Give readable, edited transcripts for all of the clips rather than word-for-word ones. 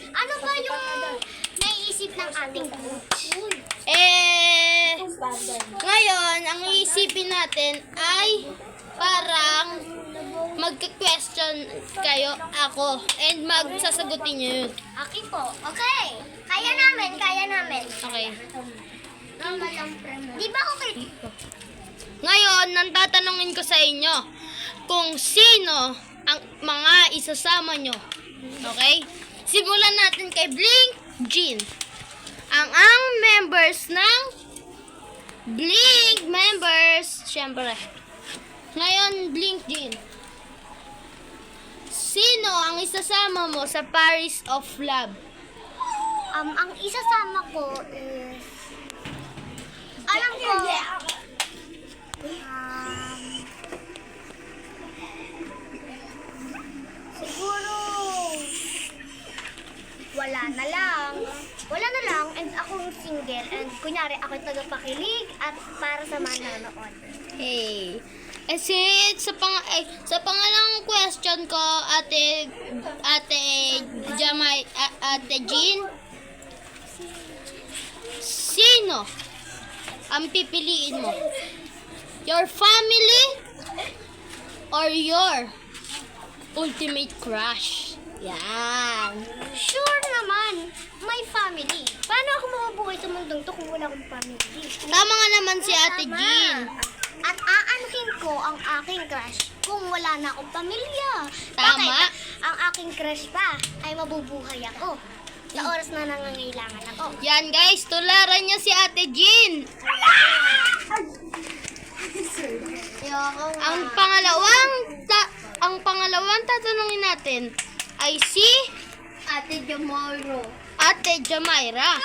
Ano ba yung naiisip ng ating coach? Ngayon, ang iisipin natin ay parang magka-question kayo ako and magsasagutin nyo yun. Aki po. Okay. Kaya namin, kaya namin. Okay. Di ba okay? Ngayon, nang tatanungin ko sa inyo kung sino ang mga isasama nyo. Okay? Simulan natin kay Blink Jean. Ang members ng Blink members, syempre. Ngayon, Blink Jean. Sino ang isasama mo sa Paris of Love? Ang isasama ko is... Alam ko... Siguro... Wala na lang. And akong single. And kunyari, ako'y tagapakilig at para sa manonood. Hey. Sa pangalang question ko, Ate Jean, sino ang pipiliin mo? Your family or your ultimate crush? Yan. Sure naman, my family. Paano ako mabubuhay sa mundong to kung wala akong family? Tama nga naman si Ate Tama. Jean. At aanuhin ko ang aking crush kung wala na akong pamilya. Tama. Bakit? Ang aking crush pa ay mabubuhay ako sa oras na nangangailangan ako. Yan guys, tularan niya si Ate Jean. Ang pangalawang tatanungin natin ay si Ate Jamoro. Ate Jamaira.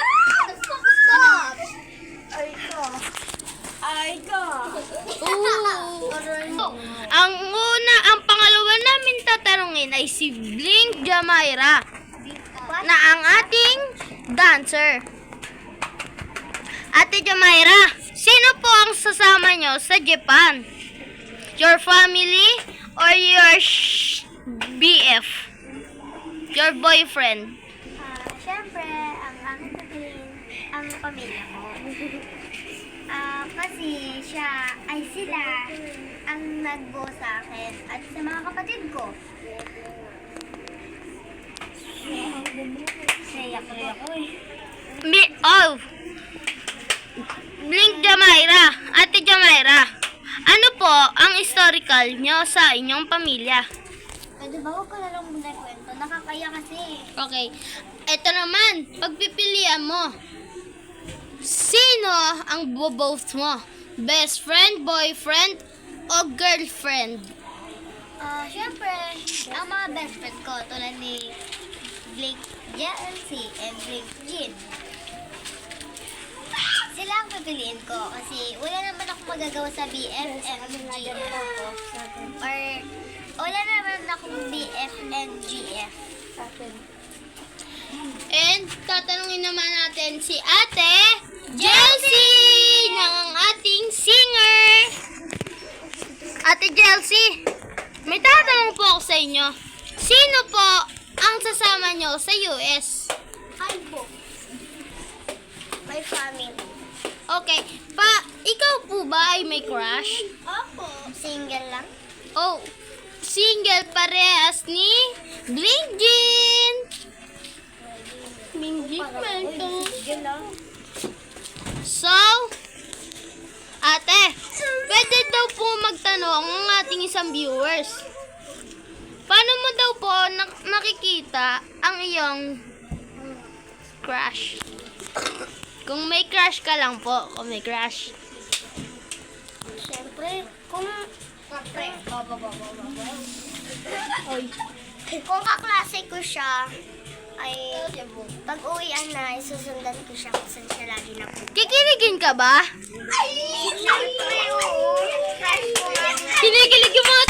Stop! Ay ka. Ang pangalawa namin tatanungin ay si Blink Jamaira na ang ating dancer. Ate Jamaira, sino po ang sasama nyo sa Japan? Your family or your BF? Your boyfriend? Siyempre, ang aking sabihin, ang pamilya ko. Kasi sila ang nagbo sa akin at sa mga kapatid ko. Blink Jamaira, Ate Jamaira, ano po ang historical nyo sa inyong pamilya? Pwede ba huwag ko na lang muna kwento? Nakakaya kasi. Okay, eto naman, pagpipilian mo. Sino ang both mo? Best friend, boyfriend, o girlfriend? Siyempre, ang mga best friend ko tulad ni Blake JLC and Blake Jean. Sila ang pipiliin ko kasi wala naman ako magagawa sa BF and GF. Or wala naman akong BF and GF. And tatanungin naman natin si Ate Jelsie ng ating singer. Ate Jelsie, may tatanong po ako sa inyo. Sino po ang sasama nyo sa US? Ay po. My family. Okay, ikaw po ba ay may crush? Opo. Single lang? Oh, single parehas ni Blink Jean. Single lang. So, ate, pwede daw po magtanong ang ating isang viewers. Paano mo daw po nakikita ang iyong crush? Kung may crush ka lang po, kung may crush. Siyempre, kung kaklase ko siya, ay pag uwian na, isusundan ko siya kung saan siya lagi napunta. Kikiligin ka ba? Ay! Siyempre, oo. Crush ko nga. Kinikilig yung mga